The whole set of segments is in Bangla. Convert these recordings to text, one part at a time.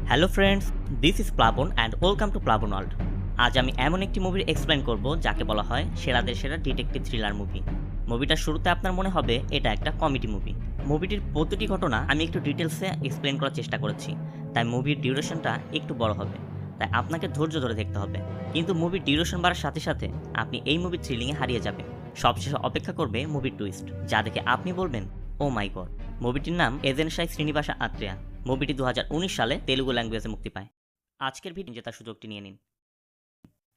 হ্যালো ফ্রেন্ডস, দিস ইজ প্লাবন অ্যান্ড ওয়েলকাম টু প্লাবন ওয়ার্ল্ড। আজ আমি এমন একটি মুভির এক্সপ্লেন করব যাকে বলা হয় সেরাদের সেরা ডিটেকটিভ থ্রিলার মুভি। মুভিটার শুরুতে আপনার মনে হবে এটা একটা কমেডি মুভি। মুভিটির প্রতিটি ঘটনা আমি একটু ডিটেলসে এক্সপ্লেন করার চেষ্টা করেছি, তাই মুভির ডিউরেশনটা একটু বড় হবে, তাই আপনাকে ধৈর্য ধরে দেখতে হবে। কিন্তু মুভির ডিউরেশন বাড়ার সাথে সাথে আপনি এই মুভির থ্রিলিংয়ে হারিয়ে যাবেন। সবশেষে অপেক্ষা করবে মুভির টুইস্ট, যা দেখে আপনি বলবেন ও মাই গড। মুভিটির নাম এজেন্ট সাই শ্রীনিবাসা আত্রেয়া। মুভিটি 2019 সালে তেলুগু ল্যাঙ্গুয়েজে মুক্তি পায়। আজকের ভিডিও জেতার সুযোগটি নিয়ে নিন।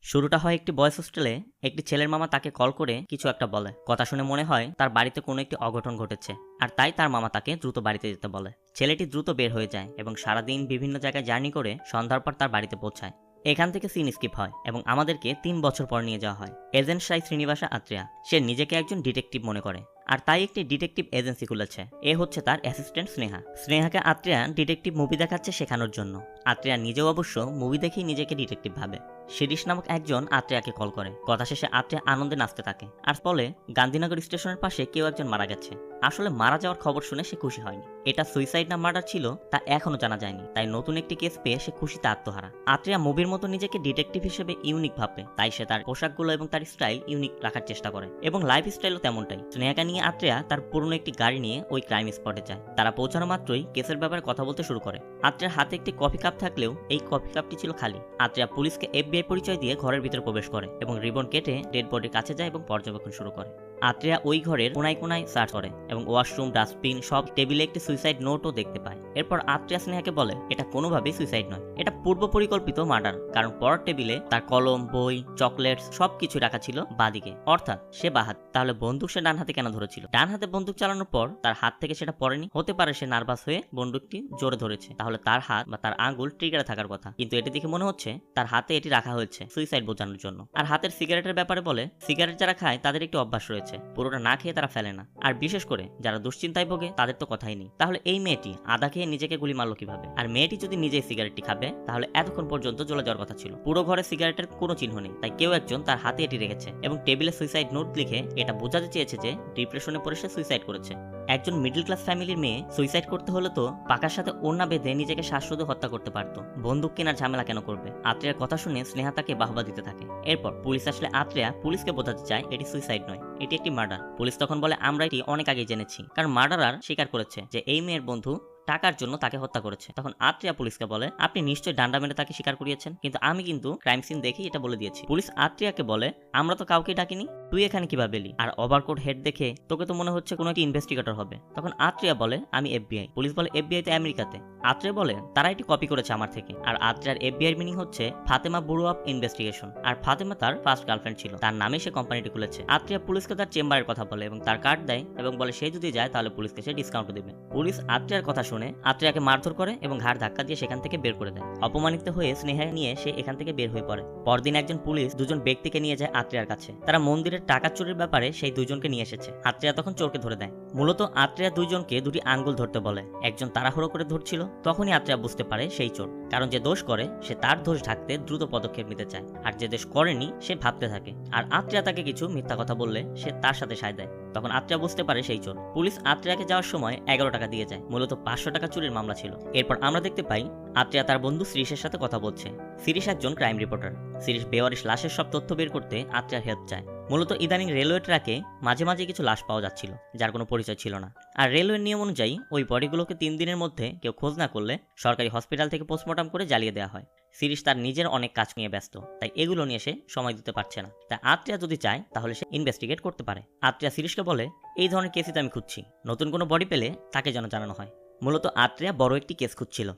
শুরুটা হয় একটি বয়েজ হোস্টেলে। একটি ছেলের মামা তাকে কল করে কিছু একটা বলে। কথা শুনে মনে হয় তার বাড়িতে কোনো একটি অঘটন ঘটেছে, আর তাই তার মামা তাকে দ্রুত বাড়িতে যেতে বলে। ছেলেটি দ্রুত বের হয়ে যায় এবং সারাদিন বিভিন্ন জায়গায় জার্নি করে সন্ধ্যার পর তার বাড়িতে পৌঁছায়। এখান থেকে সিন স্কিপ হয় এবং আমাদেরকে 3 বছর পর নিয়ে যাওয়া হয়। এজেন্ট সাই শ্রীনিবাসা আত্রেয়া সে নিজেকে একজন ডিটেকটিভ মনে করে, আর তাই একটি ডিটেকটিভ এজেন্সি খুলেছে। এ হচ্ছে তার অ্যাসিস্ট্যান্ট স্নেহা। স্নেহাকে আত্রেয়া ডিটেকটিভ মুভি দেখাচ্ছে শেখানোর জন্য। আত্রেয়া নিজেও অবশ্য মুভি দেখেই নিজেকে ডিটেকটিভ ভাবে। শিরিশ নামক একজন আত্রেয়াকে কল করে। কথা শেষে আত্রেয়া আনন্দে নাচতে থাকে আর বলে গান্ধীনগর স্টেশনের পাশে কেউ একজন মারা গেছে। আসলে মারা যাওয়ার খবর শুনে সে খুশি হয়নি। এটা সুইসাইড না মার্ডার ছিল তা এখনো জানা যায়নি, তাই নতুন একটি কেস পেয়ে সে খুশিতে আত্মহারা। আত্রেয়া মুভির মতো নিজেকে ডিটেকটিভ হিসেবে ইউনিক ভাবে, তাই সে তার পোশাকগুলো এবং তার স্টাইল ইউনিক রাখার চেষ্টা করে এবং লাইফ স্টাইলও তেমনটাই। স্নেহাকে নিয়ে আত্রেয়া তার পুরনো একটি গাড়ি নিয়ে ওই ক্রাইম স্পটে যায়। তারা পৌঁছানো মাত্রই কেসের ব্যাপারে কথা বলতে শুরু করে। আত্রেয়ার হাতে একটি কফি কাপ থাকলেও এই কফি কাপটি ছিল খালি। আত্রেয়া পুলিশকে FBI পরিচয় দিয়ে ঘরের ভিতরে প্রবেশ করে এবং রিবন কেটে ডেড বডির কাছে যায় এবং পর্যবেক্ষণ শুরু করে। আত্রেয়া ওই ঘরের কোনায় কোনায় সার্চ করে এবং ওয়াশরুম, ডাস্টবিন, সব টেবিলে একটি সুইসাইড নোটও দেখতে পায়। এরপর আত্রেয়া স্নেহাকে বলে এটা কোনোভাবেই সুইসাইড নয়, এটা পূর্ব পরিকল্পিত মার্ডার, কারণ পরের টেবিলে তার কলম, বই, চকলেটস সবকিছু রাখা ছিল বাদিকে, অর্থাৎ সে বাহাত। তাহলে বন্দুক সে ডান হাতে কেন ধরেছিল? ডান হাতে বন্দুক চালানোর পর তার হাত থেকে সেটা পড়েনি। হতে পারে সে নার্ভাস হয়ে বন্দুকটি জোরে ধরেছে, তাহলে তার হাত বা তার আঙ্গুল ট্রিগারে থাকার কথা, কিন্তু এটি দেখে মনে হচ্ছে তার হাতে এটি রাখা হয়েছে সুইসাইড বোঝানোর জন্য। আর হাতের সিগারেটের ব্যাপারে বলে সিগারেট যারা খায় তাদের একটি অভ্যাস রয়েছে, পুরোটা না খেয়ে তারা ফেলে না, আর বিশেষ করে যারা দুশ্চিন্তায় ভোগে তাদের তো কথাই নেই। তাহলে এই মেয়েটি আদা খেয়ে নিজেকে গুলি মারলো কিভাবে? আর মেয়েটি যদি নিজেই সিগারেটটি খাবে তাহলে এতক্ষণ পর্যন্ত জ্বলে যাওয়ার কথা ছিল। পুরো ঘরে সিগারেটের কোনো চিহ্ন নেই, তাই কেউ একজন তার হাতে এটি রেখেছে এবং টেবিলে সুইসাইড নোট লিখে এটা বোঝাতে চেয়েছে যে ডিপ্রেশনে পড়ে সে সুইসাইড করেছে। একজন মিডল ক্লাস ফ্যামিলির মেয়ে সুইসাইড করতে হলে তো পাকার সাথে ওড়না বেঁধে নিজেকে শ্বাসরোধে হত্যা করতে পারত, বন্দুক কেনার ঝামেলা কেন করবে? আত্রেয়ার কথা শুনে স্নেহা তাকে বাহবা দিতে থাকে। এরপর পুলিশ আসলে আত্রেয়া পুলিশকে বোঝাতে চায় এটি সুইসাইড নয়, এটি একটি মার্ডার। পুলিশ তখন বলে আমরা এটি অনেক আগে জেনেছি, কারণ মার্ডারার স্বীকার করেছে যে এই মেয়ের বন্ধু টাকার জন্য তাকে হত্যা করেছে। তখন আত্রেয়া পুলিশকে বলে আপনি নিশ্চয়ই ডান্ডা মেরে তাকে স্বীকার করিয়েছেন, কিন্তু আমি কিন্তু ক্রাইম সিন দেখেই এটা বলে দিয়েছি। পুলিশ আত্রেয়াকে বলে আমরা তো কাউকে ডাকিনি, তুই এখানে কিভাবে এলি? আর ওভারকোট হেড দেখে তোকে তো মনে হচ্ছে কোনো একটি ইনভেস্টিগেটর হবে। তখন আত্রেয়া বলে আমি FBI। পুলিশ বলে FBI তো আমেরিকাতে। আত্রেয়া বলে তারা এটি কপি করেছে আমার থেকে। আর আত্রেয়ার FBI মিনিং হচ্ছে ফাতেমা ব্যুরো অফ ইনভেস্টিগেশন, আর ফাতেমা তার ফার্স্ট গার্লফ্রেন্ড ছিল, তার নামে সে কোম্পানিটি খুলেছে। আত্রেয়া পুলিশকে তার চেম্বারের কথা বলে এবং তার কার্ড দেয় এবং বলে সে যদি যায় তাহলে পুলিশকে সে ডিসকাউন্ট দেবে। পুলিশ আত্রেয়ার কথা শুনে আত্রেয়াকে মারধর করে এবং ঘাড় ধাক্কা দিয়ে সেখান থেকে বের করে দেয়। অপমানিত হয়ে স্নেহা নিয়ে সে এখান থেকে বের হয়ে পড়ে। পরদিন একজন পুলিশ দুজন ব্যক্তিকে নিয়ে যায় আত্রেয়ার কাছে। তারা মন্দিরের টাকা চুরির ব্যাপারে সেই দুজনকে নিয়ে এসেছে। আত্রেয়া তখন চোরকে ধরে দেয়। মূলত আত্রেয়া দুইজনকে দুটি আঙ্গুল ধরতে বলে। একজন তাড়াহুড়ো করে ধরছিল, তখনই আত্রেয়া বুঝতে পারে সেই চোর, কারণ যে দোষ করে সে তার দোষ ঢাকতে দ্রুত পদক্ষেপ নিতে চায়, আর যে দোষ করেনি সে ভাবতে থাকে। আর আত্রেয়া তাকে কিছু মিথ্যা কথা বললে সে তার সাথে সায় দেয়। তখন আত্রেয়া বুঝতে পারে সেই চোর। পুলিশ আত্রেয়াকে যাওয়ার সময় 11 টাকা দিয়ে যায়। মূলত 500 টাকা চুরির মামলা ছিল। এরপর আমরা দেখতে পাই আত্রেয়া তার বন্ধু শিরিশের সাথে কথা বলছে। শিরিশ একজন ক্রাইম রিপোর্টার। শিরিশ বেওয়ারিশ লাশের সব তথ্য বের করতে আত্রেয়ার হেল্প চায়। মূলত ইদানিং রেলওয়ে ট্র্যাকে মাঝে মাঝে কিছু লাশ পাওয়া যাচ্ছিল যার কোনো পরিচয় ছিল না, আর রেলওয়ের নিয়ম অনুযায়ী ওই বডিগুলোকে 3 দিনের মধ্যে কেউ খোঁজ না করলে সরকারি হসপিটাল থেকে পোস্টমর্টম করে জ্বালিয়ে দেওয়া হয়। শিরিশ তার নিজের অনেক কাজ নিয়ে ব্যস্ত, তাই এগুলো নিয়ে সে সময় দিতে পারছে না। তাই আত্রেয়া যদি চায় তাহলে সে ইনভেস্টিগেট করতে পারে। আত্রেয়া শিরিশকে বলে এই ধরনের কেসই তো আমি খুঁজছি, নতুন কোনো বডি পেলে তাকে যেন জানানো হয়। মূলত আত্রেয়া বড় একটি কেস খুঁজছিল।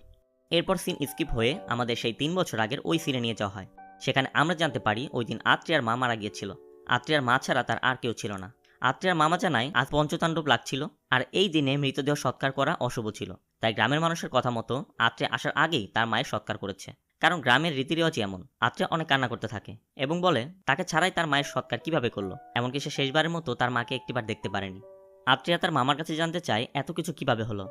এরপর সিন স্কিপ হয়ে আমাদের সেই 3 বছর আগের ওই সিনে নিয়ে যাওয়া হয়। সেখানে আমরা জানতে পারি ওই দিন আত্রেয়ার মা মারা গিয়েছিল। আত্রেয়ার মা ছাড়া তার আর কেউ ছিল না। আত্রেয়ার মামা জানায় আজ পঞ্চতাণ্ডব লাগছিল, আর এই দিনে মৃতদেহ সৎকার করা অশুভ ছিল, তাই গ্রামের মানুষের কথা মতো আত্রেয়া আসার আগেই তার মায়ের সৎকার করেছে, কারণ গ্রামের রীতিরেওয়াজ এমন। আত্রেয়া অনেক কান্না করতে থাকে এবং বলে তাকে ছাড়াই তার মায়ের সৎকার কিভাবে করলো, এমনকি সে শেষবারের মতো তার মাকে একটিবার দেখতে পারেনি। আত্রেয়া তার মামার কাছে জানতে চায় এত কিছু কিভাবে হলো।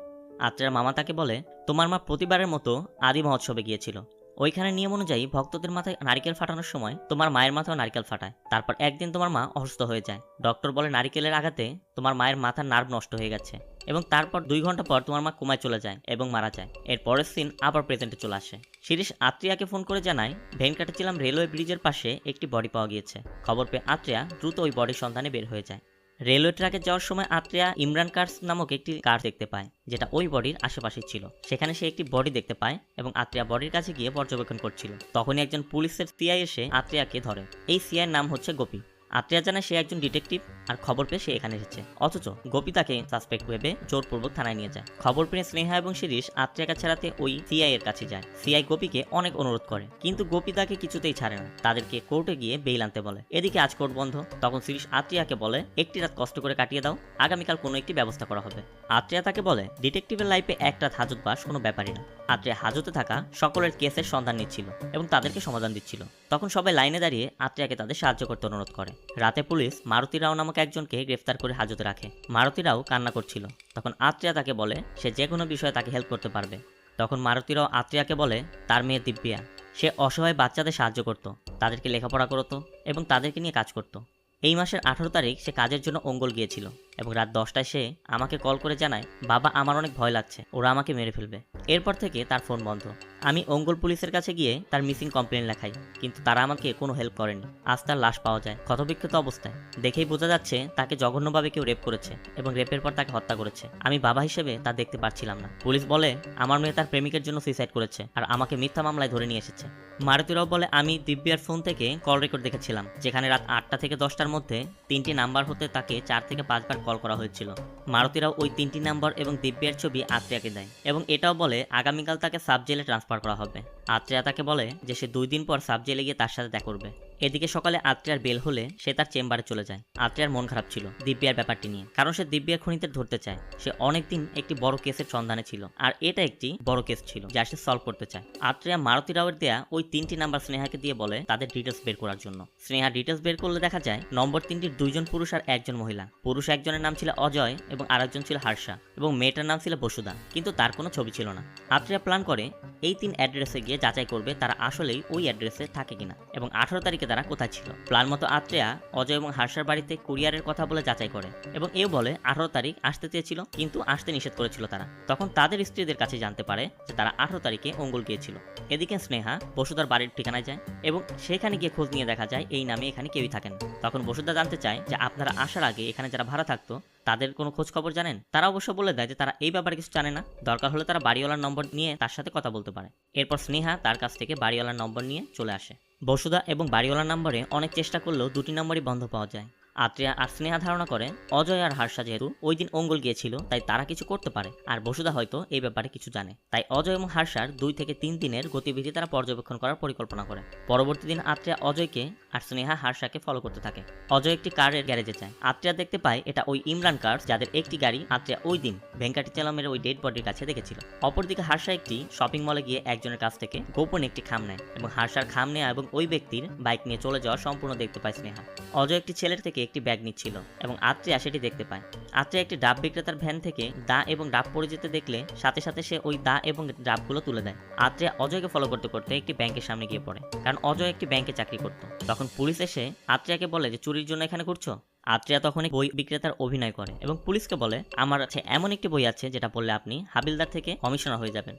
আত্রেয়ার মামা তাকে বলে তোমার মা প্রতিবারের মতো আদি মহোৎসবে গিয়েছিল, ওইখানে নিয়ম অনুযায়ী ভক্তদের মাথায় নারিকেল ফাটানোর সময় তোমার মায়ের মাথাও নারিকেল ফাটায়। তারপর একদিন তোমার মা অসুস্থ হয়ে যায়। ডক্টর বলে নারিকেলের আঘাতে তোমার মায়ের মাথার নার্ভ নষ্ট হয়ে গেছে, এবং তারপর 2 ঘন্টা পর তোমার মা কোমায় চলে যায় এবং মারা যায়। এর পরের সিন আবার প্রেজেন্টে চলে আসে। শিরিষ আত্রিয়াকে ফোন করে জানায় ভেন কাটেছিলাম রেলওয়ে ব্রিজের পাশে একটি বডি পাওয়া গিয়েছে। খবর পেয়ে আত্রিয়া দ্রুত ওই বডির সন্ধানে বের হয়ে যায়। রেলওয়ে ট্র্যাকে যাওয়ার সময় আত্রিয়া ইমরান কার্স নামক একটি কার দেখতে পায়, যেটা ওই বডির আশেপাশেই ছিল। সেখানে সে একটি বডি দেখতে পায় এবং আত্রিয়া বডির কাছে গিয়ে পর্যবেক্ষণ করছিল। তখনই একজন পুলিশের সিআই এসে আত্রিয়াকে ধরে। এই সিআইয়ের নাম হচ্ছে গোপী। আত্রিয়া জানায় সে একজন ডিটেকটিভ আর খবর পেয়ে সে এখানে এসেছে, অথচ গোপী তাকে সাসপেক্ট ভেবে জোরপূর্বক থানায় নিয়ে যায়। খবর পেয়ে স্নেহা এবং শিরিষ আত্রিয়াকে ছাড়াতে ওই সিআই এর কাছে যায়। সিআই গোপীকে অনেক অনুরোধ করে, কিন্তু গোপী তাকে কিছুতেই ছাড়ে না। তাদেরকে কোর্টে গিয়ে বেইল আনতে বলে। এদিকে আজ কোর্ট বন্ধ। তখন শিরিষ আত্রিয়াকে বলে একটি রাত কষ্ট করে কাটিয়ে দাও, আগামীকাল কোনো একটি ব্যবস্থা করা হবে। আত্রিয়া তাকে বলে ডিটেকটিভের লাইফে একটা রাত হাজত বাস কোনো ব্যাপারই না। আত্রিয়া হাজতে থাকা সকলের কেসের সন্ধান নিচ্ছিল এবং তাদেরকে সমাধান দিচ্ছিল। তখন সবাই লাইনে দাঁড়িয়ে আত্রিয়াকে তাদের সাহায্য করতে অনুরোধ করে। রাতে পুলিশ মারুতি রাও নামক একজনকে গ্রেফতার করে হাজতে রাখে। মারুতি রাও কান্না করছিল। তখন আত্রিয়া তাকে বলে সে যে কোনো বিষয়ে তাকে হেল্প করতে পারবে। তখন মারুতি রাও আত্রিয়াকে বলে তার মেয়ে দিব্যা, সে অসহায় বাচ্চাদের সাহায্য করত, তাদেরকে লেখাপড়া করতো এবং তাদেরকে নিয়ে কাজ করত। এই মাসের 18 তারিখ সে কাজের জন্য অঙ্গল গিয়েছিল এবং রাত 10টায় সে আমাকে কল করে জানায় বাবা আমার অনেক ভয় লাগছে, ওরা আমাকে মেরে ফেলবে। এরপর থেকে তার ফোন বন্ধ। আমি অঙ্গল পুলিশের কাছে গিয়ে তার মিসিং কমপ্লেন লেখাই, কিন্তু তারা আমাকে কোনো হেল্প করেনি। আজ তার লাশ পাওয়া যায় ক্ষতবিক্ষত অবস্থায়। দেখেই বোঝা যাচ্ছে তাকে জঘন্যভাবে কেউ রেপ করেছে এবং রেপের পর তাকে হত্যা করেছে। আমি বাবা হিসেবে তা দেখতে পারছিলাম না। পুলিশ বলে আমার মেয়ে তার প্রেমিকের জন্য সুইসাইড করেছে আর আমাকে মিথ্যা মামলায় ধরে নিয়ে এসেছে। মারুতিরাও বলে আমি দিব্যার ফোন থেকে কল রেকর্ড দেখেছিলাম, যেখানে রাত 8টা থেকে 10টার মধ্যে 3টি নাম্বার হতে তাকে 4 থেকে 5 বার কল করা হয়েছিল। মারুতিরাও ওই 3টি নাম্বার এবং দিব্যার ছবি আত্রিয়াকে দেয় এবং এটাও বলে আগামীকাল তাকে সাব জেলে ট্রান্সফার করা হবে। আত্রিয়া তাকে বলে যে সে 2 দিন পর সাব জেলে গিয়ে তার সাথে দেখা করবে। এদিকে সকালে আত্রিয়ার বেল হলে সে তার চেম্বারে চলে যায়। আত্রিয়ার মন খারাপ ছিল দিব্যার ব্যাপারটি নিয়ে, কারণ সে দিব্যার খুনিদের ধরতে চায়। সে অনেকদিন একটি বড় কেসের সন্ধানে ছিল আর এটা একটি বড় কেস ছিল যা সে সলভ করতে চায়। আত্রিয়া মারুতি রাওয়ের দেয়া ওই 3টি নাম্বার স্নেহাকে দিয়ে বলে তাদের ডিটেলস বের করার জন্য। স্নেহা ডিটেলস বের করলে দেখা যায় নম্বর 3টির 2জন পুরুষ আর 1জন মহিলা। পুরুষ একজনের নাম ছিল অজয় এবং আরেকজন ছিল হার্ষা এবং মেয়েটার নাম ছিল বসুধা, কিন্তু তার কোনো ছবি ছিল না। আত্রিয়া প্ল্যান করে এই 3 অ্যাড্রেসে গিয়ে যাচাই করবে তারা আসলেই ওই অ্যাড্রেসে থাকে কিনা এবং 18 তারিখে তারা কোথায় ছিল। প্ল্যান মতো আত্রিয়া অজয় এবং হার্ষার বাড়িতে কুরিয়ারের কথা বলে যাচাই করে এবং এও বলে 18 তারিখ আসতে চেয়েছিল, কিন্তু আসতে নিষেধ করেছিল তারা। তখন তাদের স্ত্রীদের কাছে জানতে পারে যে তারা 18 তারিখে অঙ্গল গিয়েছিল। এদিকে স্নেহা বসুধার বাড়ির ঠিকানায় যায় এবং সেখানে গিয়ে খোঁজ নিয়ে দেখা যায় এই নামে এখানে কেউই থাকেন। তখন বসুধা জানতে চায় যে আপনারা আসার আগে এখানে যারা ভাড়া থাকতো তাদের কোনো খোঁজ খবর জানেন? তারা অবশ্য বলে দেয় যে তারা এই ব্যাপারে কিছু জানে না, দরকার হলে তারা বাড়িওয়ালার নম্বর নিয়ে তার সাথে কথা বলতে পারে। এরপর স্নেহা তার কাছ থেকে বাড়িওয়ালার নম্বর নিয়ে চলে আসে। বসুধা এবং বাড়িওয়ালার নম্বরে অনেক চেষ্টা করলেও 2টি নম্বরই বন্ধ পাওয়া যায়। আত্রিয়া আর স্নেহা ধারণা করে অজয় আর হার্ষা যেহেতু ওই দিন অঙ্গল গিয়েছিল তাই তারা কিছু করতে পারে আর বসুধা হয়তো এই ব্যাপারে কিছু জানে। তাই অজয় এবং হার্ষার 2 থেকে 3 দিনের গতিবিধি তারা পর্যবেক্ষণ করার পরিকল্পনা করে। পরবর্তী দিন আত্রিয়া অজয়কে আর স্নেহা হার্ষাকে ফলো করতে থাকে। অজয় একটি কারের গ্যারেজে যায়। আত্রিয়া দেখতে পায় এটা ওই ইমরান কার্স যাদের একটি গাড়ি আত্রিয়া ওই দিন ভেঙ্কাটিচালামের ওই ডেড বডির কাছে দেখেছিল। অপরদিকে হার্ষা একটি শপিং মলে গিয়ে একজনের কাছ থেকে গোপন একটি খাম নেয় এবং হার্ষার খাম নেয়া এবং ওই ব্যক্তির বাইক নিয়ে চলে যাওয়া সম্পূর্ণ দেখতে পায় স্নেহা। অজয় একটি ছেলের থেকে একটি ব্যাগ নিচ্ছিল এবং আত্রিয়া সেটি দেখতে পায়। আত্রিয়া একটি ডাব বিক্রেতার ভ্যান থেকে দা এবং ডাব পড়ে যেতে দেখলে সাথে সাথে সে ওই দা এবং ডাবগুলো তুলে দেয়। আত্রিয়া অজয়কে ফলো করতে করতে একটি ব্যাংকের সামনে গিয়ে পড়ে, কারণ অজয় একটি ব্যাংকে চাকরি করত। তখন পুলিশ এসে আত্রিয়াকে বলে যে চুরির জন্য এখানে ঘুরছো। আত্রিয়া তখন বই বিক্রেতার অভিনয় করে এবং পুলিশকে বলে আমার কাছে এমন একটি বই আছে যেটা পড়লে আপনি হাবিলদার থেকে কমিশনার হয়ে যাবেন।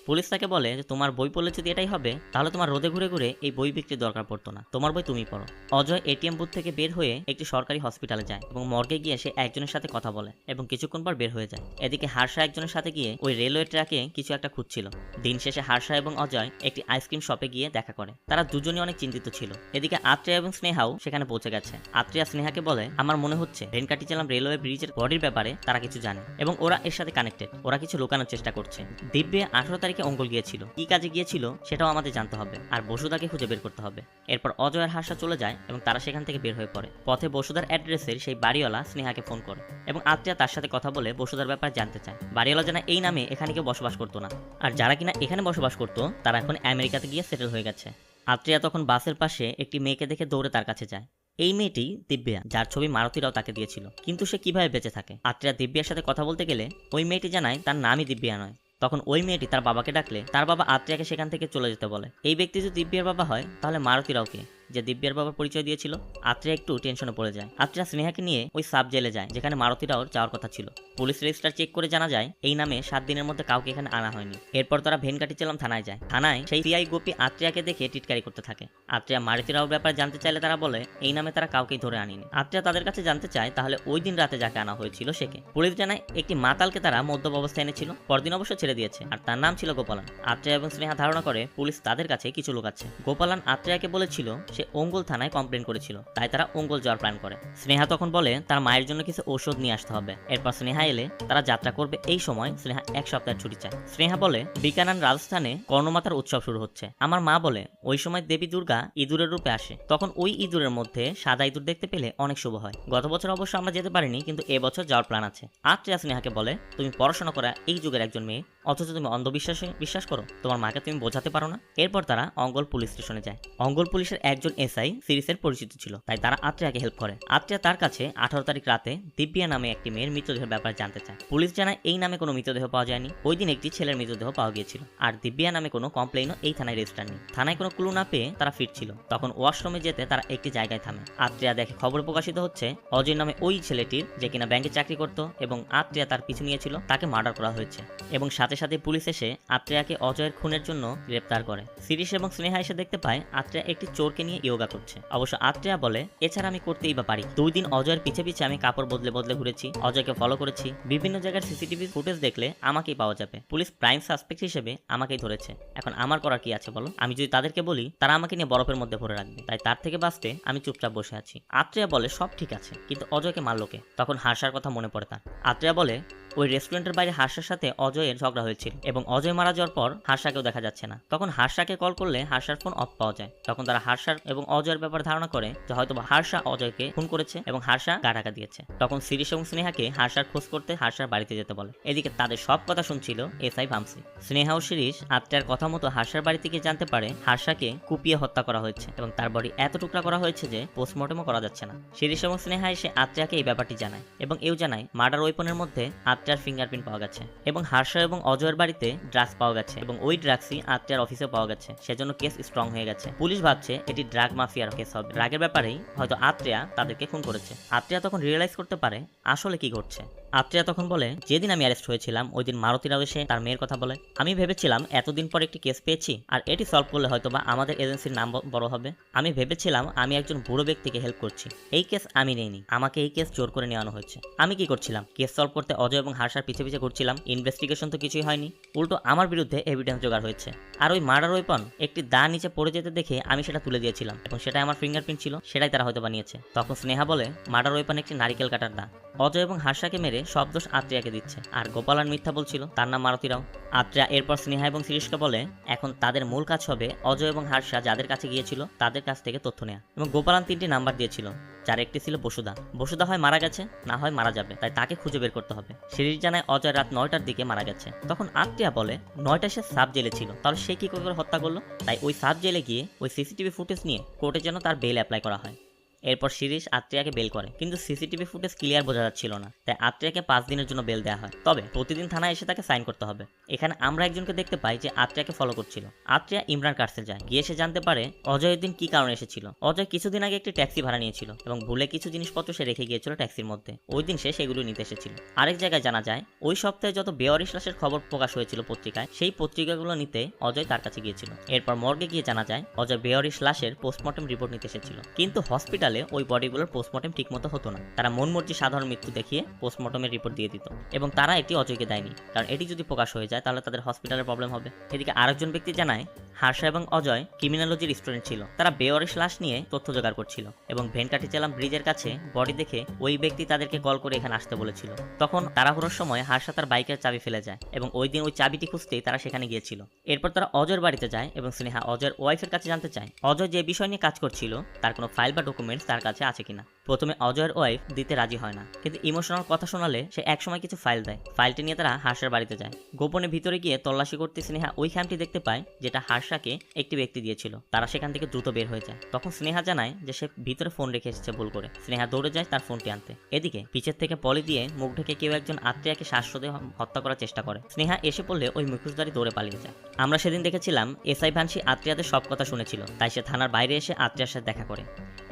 পুলিশ তাকে বলে যে তোমার বই পড়লে যদি এটাই হবে তাহলে তোমার রোদে ঘুরে ঘুরে এই বই বিক্রির দরকার পড়তো না, তোমার বই তুমি পড়ো। অজয় এটিএম বুথ থেকে বের হয়ে একটি সরকারি হসপিটালে যায় এবং মর্গে গিয়ে সে একজনের সাথে কথা বলে এবং কিছুক্ষণ পর বের হয়ে যায়। এদিকে হার্ষা একজনের সাথে গিয়ে ওই রেলওয়ে ট্র্যাকে কিছু একটা খুঁজছিল। দিন শেষে হার্ষা এবং অজয় একটি আইসক্রিম শপে গিয়ে দেখা করে। তারা দুজনই অনেক চিন্তিত ছিল। এদিকে আত্রিয়া এবং স্নেহাও সেখানে পৌঁছে গেছে। আত্রিয়া স্নেহাকে বলে আমার মনে হচ্ছে ভেনকাটিচালাম রেলওয়ে ব্রিজের বডির ব্যাপারে তারা কিছু জানে এবং ওরা এর সাথে কানেক্টেড, ওরা কিছু লুকানোর চেষ্টা করছে। দিব্যা 18 তারিখে অঙ্গল গিয়েছিল, কি কাজে গিয়েছিল সেটাও আমাদের জানতে হবে আর বসুধাকে খুঁজে বের করতে হবে। এরপর অজয় আর হার্ষা চলে যায় এবং তারা সেখান থেকে বের হয়ে পড়ে। পথে বসুধার অ্যাড্রেসের সেই বাড়িওয়ালা স্নেহাকে ফোন করে এবং আত্রিয়া তার সাথে কথা বলে বসুধার ব্যাপারে জানতে চায়। বাড়িওয়ালা জানা এই নামে এখানে কেউ বসবাস করতো না আর যারা কিনা এখানে বসবাস করতো তারা এখন আমেরিকাতে গিয়ে সেটেল হয়ে গেছে। আত্রিয়া তখন বাসের পাশে একটি মেয়েকে দেখে দৌড়ে তার কাছে যায়। এই মেয়েটি দিব্যা, যার ছবি মারুতিরাও তাকে দিয়েছিল। কিন্তু সে কিভাবে বেঁচে থাকে? আত্রিয়া দিব্যার সাথে কথা বলতে গেলে ওই মেয়েটি জানায় তার নামই দিব্যা নয়। তখন ওই মেয়েটি তার বাবাকে ডাকলে তার বাবা আত্রিয়াকে সেখান থেকে চলে যেতে বলে। এই ব্যক্তি যদি দিব্যার বাবা হয় তাহলে মারুতিরাওকে, যে দিব্যার বাবার পরিচয় দিয়েছিল। আত্রিয়া একটু টেনশনে পড়ে যায়। আত্রিয়া স্নেহাকে নিয়ে ওই সাব জেলে যায় যেখানে মারুতি রাওর যাওয়ার কথা ছিল। পুলিশ রেজিস্টার চেক করে জানা যায় এই নামে 7 দিনের মধ্যে কাউকে এখানে আনা হয়নি। এরপর তারা ভেনকাটিচেলাম থানায় যায়। থানায় সেই সিআই গোপী আত্রিয়াকে দেখে টিটকারি করতে থাকে। আত্রিয়া মারুতি রাওর ব্যাপারে জানতে চাইলে তারা বলে এই নামে তারা কাউকেই ধরে আনেনি। আত্রিয়া তাদের কাছে জানতে চায় তাহলে ওই দিন রাতে যাকে আনা হয়েছিল সেকে। পুলিশ জানায় একটি মাতালকে তারা মদ্যপ অবস্থায় এনেছিল, পরদিন অবশ্য ছেড়ে দিয়েছে, আর তার নাম ছিল গোপালন। আত্রিয়া এবং স্নেহা ধারণা করে পুলিশ তাদের কাছে কিছু লোক আছে। গোপালন আত্রিয়াকে বলেছিল সে অঙ্গুল থানায় কমপ্লেন করেছিল, তাই তারা অঙ্গুল যাওয়ার প্ল্যান করে। স্নেহা তখন বলে তার মায়ের জন্য কিছু ঔষধ নিয়ে আসতে হবে। এরপর স্নেহা এলে তারা যাত্রা করবে। এই সময় স্নেহা 1 সপ্তাহের ছুটি চায়। স্নেহা বলে বিকানান রাজস্থানে কর্ণমাতার উৎসব শুরু হচ্ছে। আমার মা বলে ওই সময় দেবী দুর্গা ইঁদুরের রূপে আসে, তখন ওই ইঁদুরের মধ্যে সাদা ইঁদুর দেখতে পেলে অনেক শুভ হয়। গত বছর অবশ্য আমরা যেতে পারিনি, কিন্তু এবছর যাওয়ার প্ল্যান আছে। আত্রিয়া স্নেহাকে বলে তুমি পড়াশোনা করা এই যুগের একজন মেয়ে, অথচ তুমি অন্ধবিশ্বাসে বিশ্বাস করো, তোমার মাকে তুমি বোঝাতে পারো না। এরপর তারা অঙ্গল পুলিশ স্টেশনে যায়। অঙ্গল পুলিশের একজন এসআই সিরিসের পরিচিত ছিল, তাই তারা আত্রিয়াকে হেল্প করে। আত্রিয়া তার কাছে 18 তারিখ রাতে দিব্যা নামে একটি মেয়ের মৃতদেহের ব্যাপারে জানতে চায়। পুলিশ জানায় এই নামে কোনো মৃতদেহ পাওয়া যায়নি, ওই দিন একটি ছেলের মৃতদেহ পাওয়া গিয়েছিল, আর দিব্যা নামে কোনো কমপ্লেইনও এই থানায় রেজিস্টার নেই। থানায় কোনো ক্লু না পেয়ে তারা ফিরছিল, তখন ওয়াশরুমে যেতে তারা একটি জায়গায় থামে। আত্রিয়া দেখে খবর প্রকাশিত হচ্ছে অজয় নামে ওই ছেলেটির, যে কিনা ব্যাংকে চাকরি করত এবং আত্রিয়া তার পিছু নিয়েছিল, তাকে মার্ডার করা হয়েছে। এবং সাথে সাথে পুলিশ এসে আত্রিয়াকে অজয়ের খুনের জন্য গ্রেপ্তার করে। শিরিষ এবং স্নেহা এসে দেখতে পায় আত্রিয়া একটি চোরকে নিয়ে ইয়োগা করছে। অবশ্য আত্রিয়া বলে এছাড়া আমি করতেই বা পারি। 2 দিন অজয়ের পিছে পিছে আমি কাপড় বদলে বদলে ঘুরেছি, অজয়কে ফলো করেছি, বিভিন্ন জায়গার সিসিটিভি ফুটেজ দেখলে আমাকেই পাওয়া যাবে। পুলিশ প্রাইম সাসপেক্ট হিসেবে আমাকেই ধরেছে, এখন আমার করার কি আছে বলো? আমি যদি তাদেরকে বলি তারা আমাকে নিয়ে বরফের মধ্যে ভরে রাখবে, তাই তার থেকে বাঁচতে আমি চুপচাপ বসে আছি। আত্রিয়া বলে সব ঠিক আছে, কিন্তু অজয়কে মারলো কে? তখন হার্ষার কথা মনে পড়ে তার। আত্রিয়া বলে ওই রেস্টুরেন্টের বাইরে হার্ষার সাথে অজয়ের ঝগড়া হয়েছিল এবং অজয় মারা যাওয়ার পর হার্ষাকেও দেখা যাচ্ছে না। তখন হার্ষাকে কল করলে হার্ষার ফোন অফ পাওয়া যায়। তখন তারা হার্ষার এবং অজয়ের ব্যাপারে ধারণা করে যে হয়তো হার্ষা অজয়কে ফোন করেছে এবং হার্ষা গা ঢাকা দিয়েছে। তখন শিরিষ এবং স্নেহাকে হার্ষার খোঁজ করতে হার্ষার বাড়িতে যেতে বলে। এদিকে তাদের সব কথা শুনছিল এসআই ভামসি। স্নেহা ও শিরিষ আত্রিয়ার কথা মতো হার্ষার বাড়ি থেকে জানতে পারে হার্ষাকে কুপিয়ে হত্যা করা হয়েছে এবং তার বডি এত টুকরা করা হয়েছে যে পোস্টমর্টমও করা যাচ্ছে না। শিরিষ এবং স্নেহা এসে আত্রিয়াকে এই ব্যাপারটি জানায় এবং এও জানায় মার্ডার ওয়েপনের মধ্যে আত্রিয়ার ফিঙ্গারপ্রিন্ট পাওয়া গেছে এবং হার্ষা এবং অজয়ের বাড়িতে ড্রাগস পাওয়া গেছে এবং ওই ড্রাগসই আত্রিয়ার অফিসে পাওয়া গেছে। সেজন্য কেস স্ট্রং হয়ে গেছে। পুলিশ ভাবছে এটি ড্রাগ মাফিয়ার কেস হবে। ড্রাগের ব্যাপারেই হয়তো আত্রিয়া তাদেরকে খুন করেছে। আত্রিয়া তখন রিয়েলাইজ করতে পারে আসলে কি ঘটছে। আত্রিয়া তখন বলে যেদিন আমি অ্যারেস্ট হয়েছিলাম ওই দিন মারুতি রাও এসে তার মেয়ের কথা বলে। আমি ভেবেছিলাম এতদিন পর একটি কেস পেয়েছি আর এটি সলভ করলে হয়তো বা আমাদের এজেন্সির নাম বড় হবে। আমি ভেবেছিলাম আমি একজন বুড়ো ব্যক্তিকে হেল্প করছি। এই কেস আমি নেইনি, আমাকে এই কেস জোর করে নেওয়ানো হয়েছে। আমি কি করছিলাম? কেস সলভ করতে অজয় এবং হার্ষার পিছে পিছে ঘুরছিলাম। ইনভেস্টিগেশন তো কিছুই হয়নি, উল্টো আমার বিরুদ্ধে এভিডেন্স জোগাড় হয়েছে। আর ওই মার্ডার ওয়েপন একটি দা নিচে পড়ে যেতে দেখে আমি সেটা তুলে দিয়েছিলাম এবং সেটাই আমার ফিঙ্গারপ্রিন্ট ছিল, সেটাই তারা হয়তো বানিয়েছে। তখন স্নেহা বলে মার্ডার ওয়েপন একটি নারিকেল কাটার দা। অজয় এবং হার্ষাকে মেরে সব দোষ আত্রিয়াকে দিচ্ছে, আর গোপালন মিথ্যা বলছিল, তার নাম মারুতি রাও। আত্রিয়া এরপর স্নেহা এবং শিরিষকে বলে এখন তাদের মূল কাজ হবে অজয় এবং হার্ষা যাদের কাছে গিয়েছিল তাদের কাছ থেকে তথ্য নেওয়া। এবং গোপালন 3টি নাম্বার দিয়েছিল, যার একটি ছিল বসুদা। বসুদা হয় মারা গেছে, না হয় মারা যাবে, তাই তাকে খুঁজে বের করতে হবে। শিরিষ জানায় অজয় রাত 9টার দিকে মারা গেছে। তখন আত্রিয়া বলে 9টায় সে সাব জেলে ছিল, তাহলে সে কি করে হত্যা করলো? তাই ওই সাব জেলে গিয়ে ওই সিসিটিভি ফুটেজ নিয়ে কোর্টে যেন তার বেল অ্যাপ্লাই করা হয়। এরপর শিরিষ আত্রিয়াকে বেল করে, কিন্তু সিসিটিভি ফুটেজ ক্লিয়ার বোঝা যাচ্ছিল না, তাই আত্রিয়াকে 5 দিনের জন্য বেল দেওয়া হয়। তবে প্রতিদিন থানায় এসে তাকে সাইন করতে হবে। এখানে আমরা একজনকে দেখতে পাই যে আত্রিয়াকে ফলো করছিল। আত্রিয়া ইমরান কার্সে যায়, গিয়ে সে জানতে পারে অজয়ের দিন কি কারণে এসেছিল। অজয় কিছুদিন আগে একটি ট্যাক্সি ভাড়া নিয়েছিল এবং ভুলে কিছু জিনিসপত্র সে রেখে গিয়েছিল ট্যাক্সির মধ্যে। ওই দিন সে সেগুলো নিতে এসেছিল। আরেক জায়গায় জানা যায় ওই সপ্তাহে যত বেওয়ারিশ লাশের খবর প্রকাশ হয়েছিল পত্রিকায়, সেই পত্রিকাগুলো নিতে অজয় তার কাছে গিয়েছিল। এরপর মর্গে গিয়ে জানা যায় অজয় বেওয়ারিশ লাশের পোস্টমর্টম রিপোর্ট নিতে এসেছিল, কিন্তু হসপিটালে ওই বডিগুলোর পোস্টমর্টম ঠিকমতো হতো না। তারা মনমর্জি সাধারণ মৃত্যু দেখিয়ে পোস্টমর্টমের রিপোর্ট দিয়ে দিত এবং তারা এটি অজয়কে দেয়নি, কারণ এটি যদি প্রকাশ হয়ে যায় তাহলে তাদের হসপিটালের প্রবলেম হবে। এদিকে আরেকজন ব্যক্তি জানায় হার্ষা এবং অজয় ক্রিমিনোলজি রেস্টুরেন্ট ছিল, তারা বেওয়ারিশ লাশ নিয়ে তথ্য জোগাড় করছিল এবং ভেনকাটিচেলাম ব্রিজের কাছে বডি দেখে ওই ব্যক্তি তাদেরকে কল করে এখানে আসতে বলেছিল। তখন তাড়াহুড়োর সময় হার্ষা তার বাইকের চাবি ফেলে যায় এবং ওই দিন ওই চাবিটি খুঁজতেই তারা সেখানে গিয়েছিল। এরপর তারা অজয়ের বাড়িতে যায় এবং স্নেহা অজয়ের ওয়াইফের কাছে জানতে চায় অজয় যে বিষয় নিয়ে কাজ করছিল তার কোনো ফাইল বা ডকুমেন্টস তার কাছে আছে কিনা। প্রথমে অজয়ের ওয়াইফ দিতে রাজি হয় না, কিন্তু ইমোশনাল কথা শোনালে সে একসময় কিছু ফাইল দেয়। ফাইলটি নিয়ে তারা হার্ষার বাড়িতে যায়। গোপনে ভিতরে গিয়ে তল্লাশি করতে স্নেহা ওই খামটি দেখতে পায় যেটা হার্ষাকে একটি ব্যক্তি দিয়েছিল। তারা সেখান থেকে দ্রুত বের হয়ে যায়। তখন স্নেহা জানায় যে সে ভিতরে ফোন রেখে এসেছে ভুল করে। স্নেহা দৌড়ে যায় তার ফোনটি আনতে। এদিকে পিছের থেকে পলি দিয়ে মুখ ঢেকে কেউ একজন আত্মীয়াকে শ্বাসরোধে হত্যা করার চেষ্টা করে। স্নেহা এসে পড়লে ওই মুখোশধারী দৌড়ে পালিয়ে যায়। আমরা সেদিন দেখেছিলাম এসআই ভানসি আত্মীয়াদের সব কথা শুনেছিল, তাই সে থানার বাইরে এসে আত্মীয়ার সাথে দেখা করে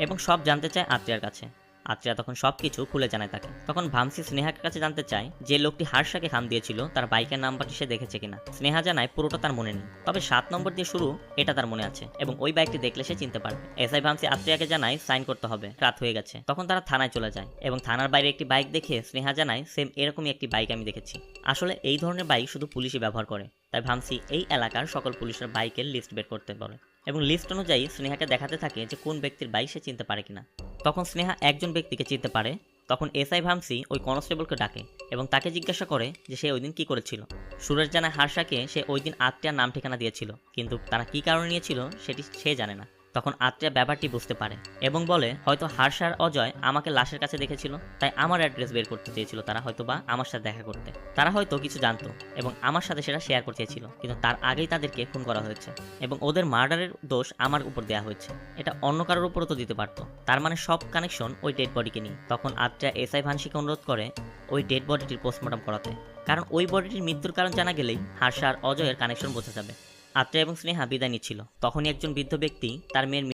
এবং সব জানতে চায় আত্মীয়ার কাছে। আত্মীয়া তখন সবকিছু খুলে জানায় তাকে। তখন ভামসি স্নেহার কাছে জানতে চায় যে লোকটি হার্ষাকে খাম দিয়েছিল তার বাইকের নাম্বারটি সে দেখেছে কিনা। স্নেহা জানায় পুরোটা তার মনে নেই, তবে 7 নম্বর দিয়ে শুরু এটা তার মনে আছে এবং ওই বাইকটি দেখলে সে চিনতে পারবে। এসআই ভামসি আত্মীয়াকে জানায় সাইন করতে হবে, রাত হয়ে গেছে। তখন তারা থানায় চলে যায় এবং থানার বাইরে একটি বাইক দেখে স্নেহা জানায় সেম এরকমই একটি বাইক আমি দেখেছি। আসলে এই ধরনের বাইক শুধু পুলিশই ব্যবহার করে, তাই ভামসি এই এলাকার সকল পুলিশের বাইকের লিস্ট বের করতে বলে এবং লিস্ট অনুযায়ী স্নেহাকে দেখাতে থাকে যে কোন ব্যক্তির বাইক সে চিনতে পারে কিনা। তখন স্নেহা একজন ব্যক্তিকে চিনতে পারে। তখন এসআই ভামসি ওই কনস্টেবলকে ডাকে এবং তাকে জিজ্ঞাসা করে যে সে ওই দিন কী করেছিল। সুরেশ জানায় হার্ষাকে সে ওই দিন আত্মীয়ার নাম ঠিকানা দিয়েছিল, কিন্তু তারা কী কারণে নিয়েছিল সেটি সে জানে না। তখন আত্মীয়া ব্যাপারটি বুঝতে পারে এবং বলে হয়তো হার্ষ আর অজয় আমাকে লাশের কাছে দেখেছিল, তাই আমার অ্যাড্রেস বের করতে চেয়েছিল তারা, হয়তো বা আমার সাথে দেখা করতে। তারা হয়তো কিছু জানতো এবং আমার সাথে সেটা শেয়ার করতে চেয়েছিল, কিন্তু তার আগেই তাদেরকে খুন করা হয়েছে এবং ওদের মার্ডারের দোষ আমার উপর দেওয়া হয়েছে। এটা অন্য কারোর উপরও তো দিতে পারতো, তার মানে সব কানেকশন ওই ডেড বডিকে নিয়ে। তখন আত্মীয়া এসআই ভানসিকে অনুরোধ করে ওই ডেড বডিটির পোস্টমর্টম করাতে, কারণ ওই বডিটির মৃত্যুর কারণ জানা গেলেই হার্ষ আর অজয়ের কানেকশন বোঝা যাবে। আত্মীয়া এবং স্নেহা বিদায় নিচ্ছিল, তখনই একজন বৃদ্ধ ব্যক্তি তার মেয়ের